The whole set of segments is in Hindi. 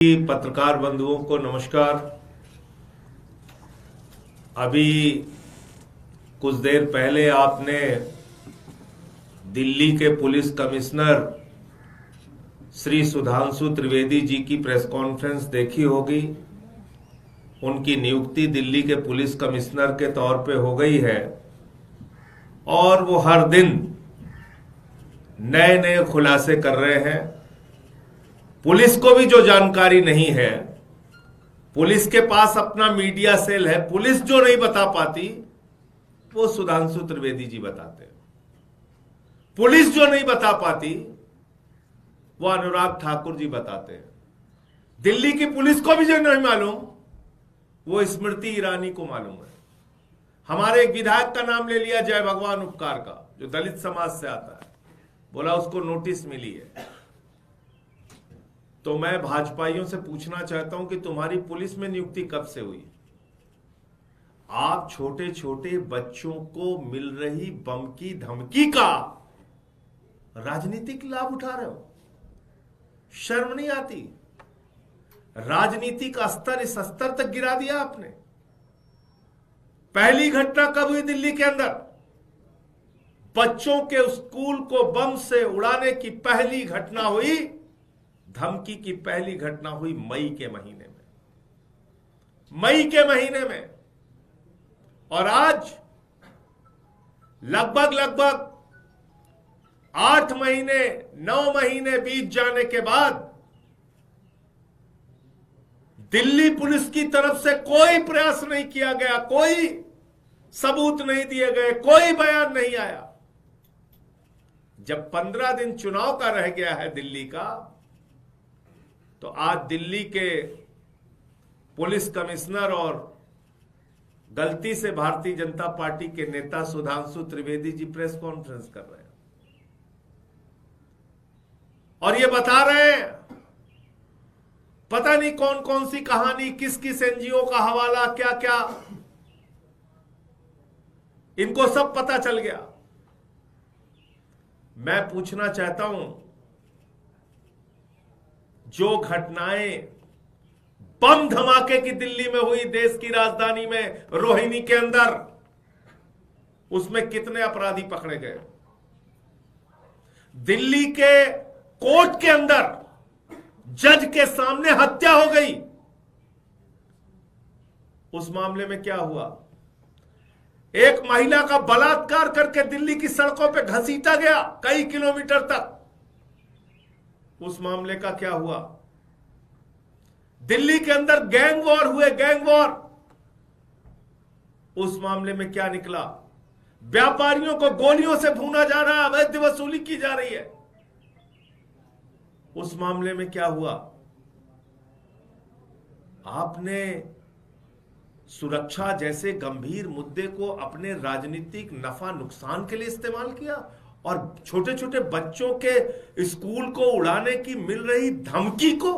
पत्रकार बंधुओं को नमस्कार। अभी कुछ देर पहले आपने दिल्ली के पुलिस कमिश्नर श्री सुधांशु त्रिवेदी जी की प्रेस कॉन्फ्रेंस देखी होगी। उनकी नियुक्ति दिल्ली के पुलिस कमिश्नर के तौर पे हो गई है और वो हर दिन नए नए खुलासे कर रहे हैं। पुलिस को भी जो जानकारी नहीं है, पुलिस के पास अपना मीडिया सेल है, पुलिस जो नहीं बता पाती वो सुधांशु त्रिवेदी जी बताते हैं। पुलिस जो नहीं बता पाती वो अनुराग ठाकुर जी बताते हैं। दिल्ली की पुलिस को भी जो नहीं मालूम वो स्मृति ईरानी को मालूम है। हमारे एक विधायक का नाम ले लिया, जय भगवान उपकार का, जो दलित समाज से आता है, बोला उसको नोटिस मिली है। तो मैं भाजपाइयों से पूछना चाहता हूं कि तुम्हारी पुलिस में नियुक्ति कब से हुई? आप छोटे छोटे बच्चों को मिल रही बम की धमकी का राजनीतिक लाभ उठा रहे हो। शर्म नहीं आती? राजनीति का स्तर इस स्तर तक गिरा दिया आपने। पहली घटना कब हुई दिल्ली के अंदर? बच्चों के स्कूल को बम से उड़ाने की पहली घटना हुई, धमकी की पहली घटना हुई मई के महीने में। मई के महीने में। और आज लगभग 8 महीने 9 महीने बीत जाने के बाद दिल्ली पुलिस की तरफ से कोई प्रयास नहीं किया गया, कोई सबूत नहीं दिए गए, कोई बयान नहीं आया। जब 15 दिन चुनाव का रह गया है दिल्ली का, तो आज दिल्ली के पुलिस कमिश्नर और गलती से भारतीय जनता पार्टी के नेता सुधांशु त्रिवेदी जी प्रेस कॉन्फ्रेंस कर रहे हैं और ये बता रहे हैं पता नहीं कौन कौन सी कहानी, किस किस एनजीओ का हवाला, क्या क्या, इनको सब पता चल गया। मैं पूछना चाहता हूं, जो घटनाएं बम धमाके की दिल्ली में हुई, देश की राजधानी में रोहिणी के अंदर, उसमें कितने अपराधी पकड़े गए? दिल्ली के कोर्ट के अंदर जज के सामने हत्या हो गई, उस मामले में क्या हुआ? एक महिला का बलात्कार करके दिल्ली की सड़कों पे घसीटा गया कई किलोमीटर तक, उस मामले का क्या हुआ? दिल्ली के अंदर गैंग वॉर हुए, गैंग वॉर, उस मामले में क्या निकला? व्यापारियों को गोलियों से भूना जा रहा है, अवैध वसूली की जा रही है, उस मामले में क्या हुआ? आपने सुरक्षा जैसे गंभीर मुद्दे को अपने राजनीतिक नफा नुकसान के लिए इस्तेमाल किया और छोटे छोटे बच्चों के स्कूल को उड़ाने की मिल रही धमकी को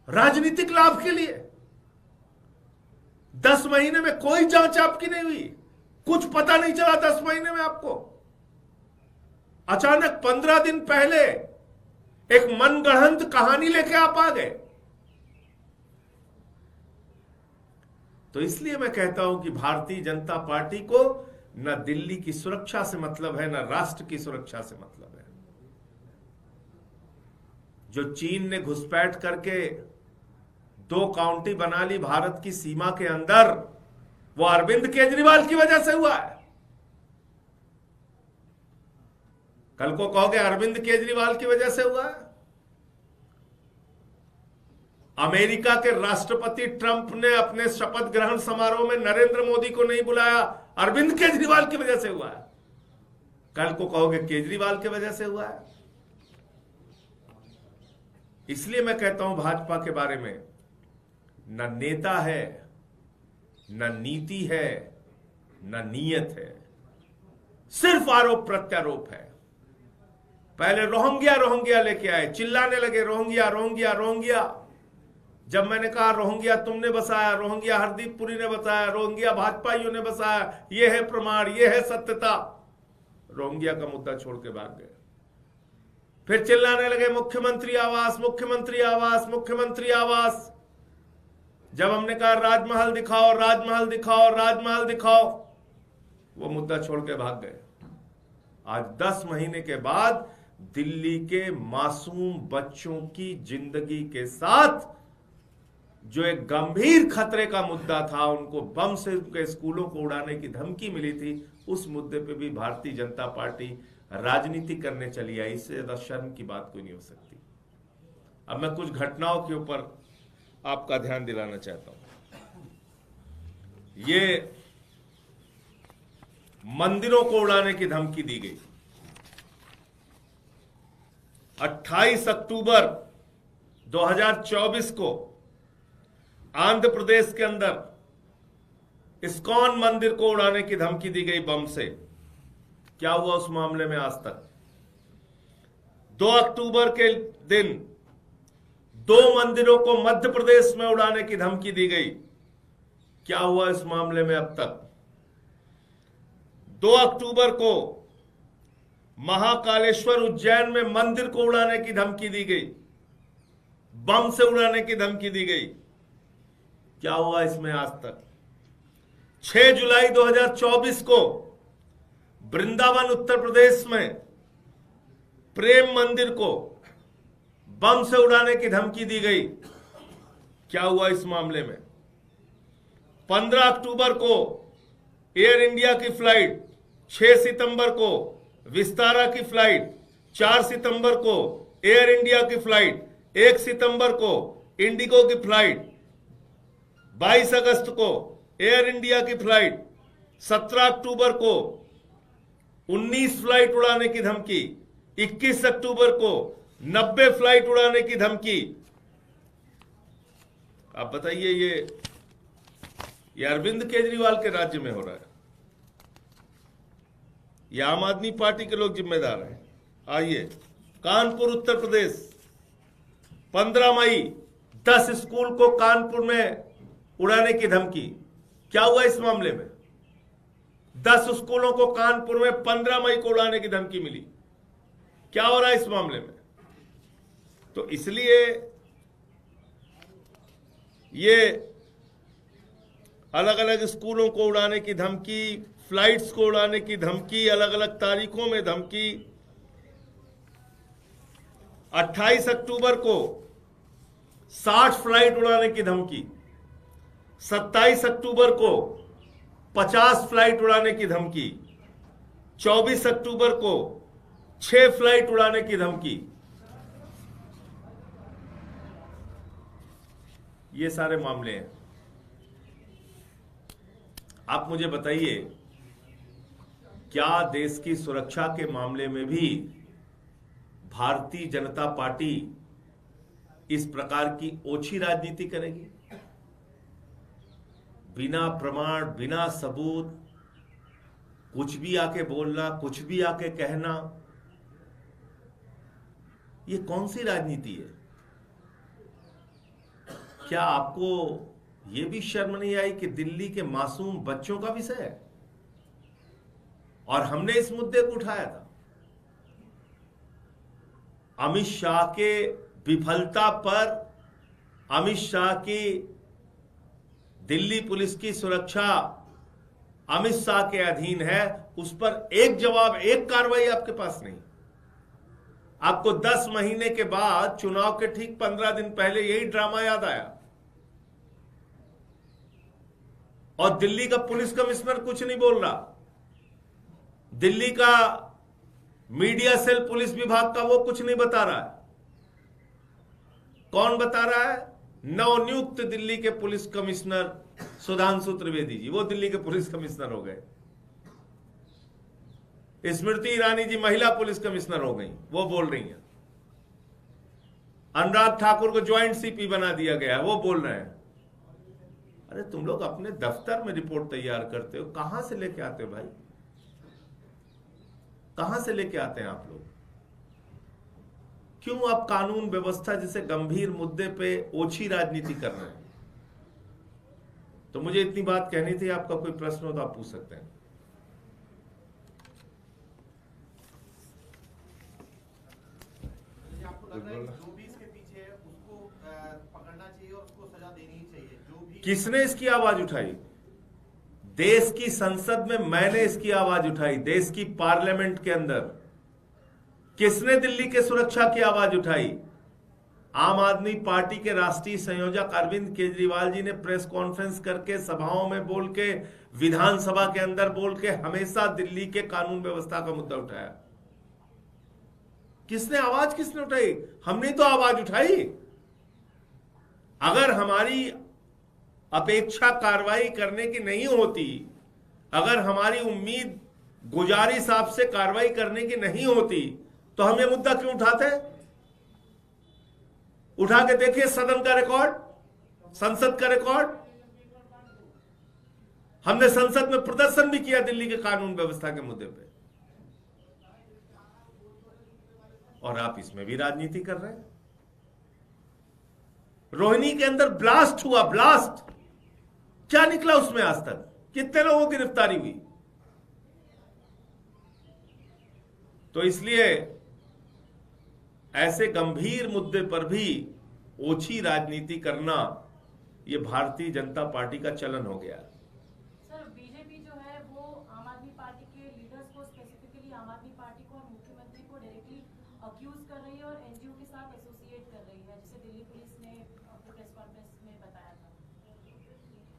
राजनीतिक लाभ के लिए। 10 महीने में कोई जांच आपकी नहीं हुई, कुछ पता नहीं चला 10 महीने में आपको। अचानक 15 दिन पहले एक मनगढ़ंत कहानी लेके आप आ गए। तो इसलिए मैं कहता हूं कि भारतीय जनता पार्टी को न दिल्ली की सुरक्षा से मतलब है, न राष्ट्र की सुरक्षा से मतलब है। जो चीन ने घुसपैठ करके 2 काउंटी बना ली भारत की सीमा के अंदर, वो अरविंद केजरीवाल की वजह से हुआ है। कल को कहोगे अरविंद केजरीवाल की वजह से हुआ है। अमेरिका के राष्ट्रपति ट्रंप ने अपने शपथ ग्रहण समारोह में नरेंद्र मोदी को नहीं बुलाया, अरविंद केजरीवाल की वजह से हुआ है। कल को कहोगे केजरीवाल की वजह से हुआ है। इसलिए मैं कहता हूं भाजपा के बारे में, न नेता है, न नीति है, न नीयत है, सिर्फ आरोप प्रत्यारोप है। पहले रोहिंग्या रोहिंग्या लेके आए, चिल्लाने लगे रोहिंग्या रोहिंग्या रोहिंग्या। जब मैंने कहा रोहिंग्या तुमने बसाया, रोहिंग्या हरदीप पुरी ने बसाया, रोहिंग्या भाजपाइयों ने बसाया, यह है प्रमाण, यह है सत्यता, रोहिंग्या का मुद्दा छोड़ के भाग गए। फिर चिल्लाने लगे मुख्यमंत्री आवास, मुख्यमंत्री आवास, मुख्यमंत्री आवास। जब हमने कहा राजमहल दिखाओ, राजमहल दिखाओ, राजमहल दिखाओ, वो मुद्दा छोड़ के भाग गए। आज 10 महीने के बाद दिल्ली के मासूम बच्चों की जिंदगी के साथ जो एक गंभीर खतरे का मुद्दा था, उनको बम से उनके स्कूलों को उड़ाने की धमकी मिली थी, उस मुद्दे पे भी भारतीय जनता पार्टी राजनीति करने चली आई। इससे ज्यादा शर्म की बात कोई नहीं हो सकती। अब मैं कुछ घटनाओं के ऊपर आपका ध्यान दिलाना चाहता हूं। ये मंदिरों को उड़ाने की धमकी दी गई। 28 अक्टूबर 2024 को आंध्र प्रदेश के अंदर इस्कॉन मंदिर को उड़ाने की धमकी दी गई बम से। क्या हुआ उस मामले में आज तक? 2 अक्टूबर के दिन 2 मंदिरों को मध्य प्रदेश में उड़ाने की धमकी दी गई। क्या हुआ इस मामले में अब तक? 2 अक्टूबर को महाकालेश्वर उज्जैन में मंदिर को उड़ाने की धमकी दी गई, बम से उड़ाने की धमकी दी गई। क्या हुआ इसमें आज तक? 6 जुलाई 2024 को वृंदावन उत्तर प्रदेश में प्रेम मंदिर को बम से उड़ाने की धमकी दी गई। क्या हुआ इस मामले में? 15 अक्टूबर को एयर इंडिया की फ्लाइट, 6 सितंबर को विस्तारा की फ्लाइट, 4 सितंबर को एयर इंडिया की फ्लाइट, 1 सितंबर को इंडिगो की फ्लाइट, 22 अगस्त को एयर इंडिया की फ्लाइट, 17 अक्टूबर को 19 फ्लाइट उड़ाने की धमकी, 21 अक्टूबर को 90 फ्लाइट उड़ाने की धमकी। आप बताइए, ये अरविंद केजरीवाल के राज्य में हो रहा है, ये आम आदमी पार्टी के लोग जिम्मेदार हैं। आइए, कानपुर उत्तर प्रदेश, 15 मई 10 स्कूल को कानपुर में उड़ाने की धमकी। क्या हुआ इस मामले में? 10 स्कूलों को कानपुर में 15 मई को उड़ाने की धमकी मिली। क्या हो रहा है इस मामले में? तो इसलिए ये अलग अलग स्कूलों को उड़ाने की धमकी, फ्लाइट्स को उड़ाने की धमकी, अलग अलग तारीखों में धमकी। 28 अक्टूबर को 60 फ्लाइट उड़ाने की धमकी, 27 अक्टूबर को 50 फ्लाइट उड़ाने की धमकी, 24 अक्टूबर को 6 फ्लाइट उड़ाने की धमकी। ये सारे मामले हैं। आप मुझे बताइए, क्या देश की सुरक्षा के मामले में भी भारतीय जनता पार्टी इस प्रकार की ओछी राजनीति करेगी? बिना प्रमाण, बिना सबूत कुछ भी आके बोलना, कुछ भी आके कहना, ये कौन सी राजनीति है? क्या आपको ये भी शर्म नहीं आई कि दिल्ली के मासूम बच्चों का विषय है और हमने इस मुद्दे को उठाया था? अमित शाह के विफलता पर, अमित शाह की दिल्ली पुलिस की सुरक्षा अमित शाह के अधीन है, उस पर एक जवाब, एक कार्रवाई आपके पास नहीं। आपको 10 महीने के बाद, चुनाव के ठीक 15 दिन पहले यही ड्रामा याद आया और दिल्ली का पुलिस कमिश्नर कुछ नहीं बोल रहा। दिल्ली का मीडिया सेल पुलिस विभाग का वो कुछ नहीं बता रहा है। कौन बता रहा है? नवनियुक्त दिल्ली के पुलिस कमिश्नर सुधांशु त्रिवेदी जी, वो दिल्ली के पुलिस कमिश्नर हो गए। स्मृति ईरानी जी महिला पुलिस कमिश्नर हो गई, वो बोल रही हैं। अनुराग ठाकुर को ज्वाइंट सीपी बना दिया गया, वो बोल रहे हैं। अरे तुम लोग अपने दफ्तर में रिपोर्ट तैयार करते हो, कहां से लेके आते हो भाई? कहां से लेके आते हैं आप लोग? क्यों आप कानून व्यवस्था जैसे गंभीर मुद्दे पे ओछी राजनीति कर रहे हैं? तो मुझे इतनी बात कहनी थी। आपका कोई प्रश्न हो तो आप पूछ सकते हैं। आपको लग रहा है कि जो भी इसके पीछे है उसको पकड़ना चाहिए और उसको सजा देनी ही चाहिए? जो भी किसने इसकी आवाज उठाई? देश की संसद में मैंने इसकी आवाज उठाई, देश की पार्लियामेंट के अंदर। किसने दिल्ली के सुरक्षा की आवाज उठाई? आम आदमी पार्टी के राष्ट्रीय संयोजक अरविंद केजरीवाल जी ने प्रेस कॉन्फ्रेंस करके, सभाओं में बोल के, विधानसभा के अंदर बोल के हमेशा दिल्ली के कानून व्यवस्था का मुद्दा उठाया। किसने उठाई? हमने तो आवाज उठाई। अगर हमारी अपेक्षा कार्रवाई करने की नहीं होती, अगर हमारी उम्मीद गुजारिश आपसे कार्रवाई करने की नहीं होती, तो हम ये मुद्दा क्यों उठाते? उठा के देखिए सदन का रिकॉर्ड, संसद का रिकॉर्ड। हमने संसद में प्रदर्शन भी किया दिल्ली के कानून व्यवस्था के मुद्दे पे, और आप इसमें भी राजनीति कर रहे हैं। रोहिणी के अंदर ब्लास्ट हुआ, ब्लास्ट क्या निकला उसमें आज तक? कितने लोगों की गिरफ्तारी हुई? तो इसलिए ऐसे गंभीर मुद्दे पर भी ओछी राजनीति करना यह भारतीय जनता पार्टी का चलन हो गया। सर, बीजेपी जो है वो आम आदमी पार्टी के लीडर्स को, स्पेसिफिकली आम आदमी पार्टी को और मुख्यमंत्री को डायरेक्टली अक्यूज कर रही है और एनजीओ के साथ एसोसिएट कर रही है, जिसे दिल्ली पुलिस ने अपने प्रेस कॉन्फ्रेंस में बताया था।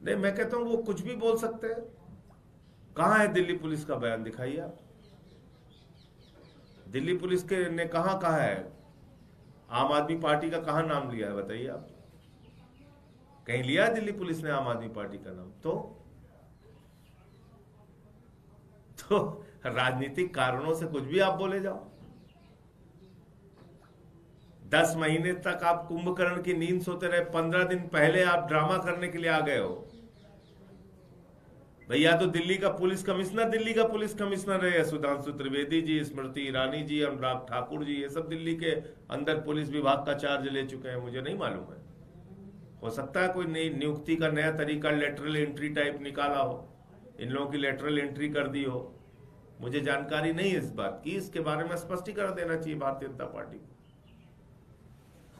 नहीं, मैं कहता हूं वो कुछ भी बोल सकते हैं। कहां है दिल्ली पुलिस का बयान? दिखाइए आप। दिल्ली पुलिस के ने कहां कहा है? आम आदमी पार्टी का कहां नाम लिया है? बताइए आप। कहीं लिया है दिल्ली पुलिस ने आम आदमी पार्टी का नाम? तो राजनीतिक कारणों से कुछ भी आप बोले जाओ। 10 महीने तक आप कुंभकर्ण की नींद सोते रहे। 15 दिन पहले आप ड्रामा करने के लिए आ गए हो। भैया तो दिल्ली का पुलिस कमिश्नर है सुधांशु त्रिवेदी जी, स्मृति ईरानी जी, अनुराग ठाकुर जी, ये सब दिल्ली के अंदर पुलिस विभाग का चार्ज ले चुके हैं। मुझे नहीं मालूम है, हो सकता है कोई नई नियुक्ति का नया तरीका लेटरल एंट्री टाइप निकाला हो, इन लोगों की लेटरल एंट्री कर दी हो। मुझे जानकारी नहीं है इस बात की। इसके बारे में स्पष्टीकरण देना चाहिए भारतीय जनता पार्टी को।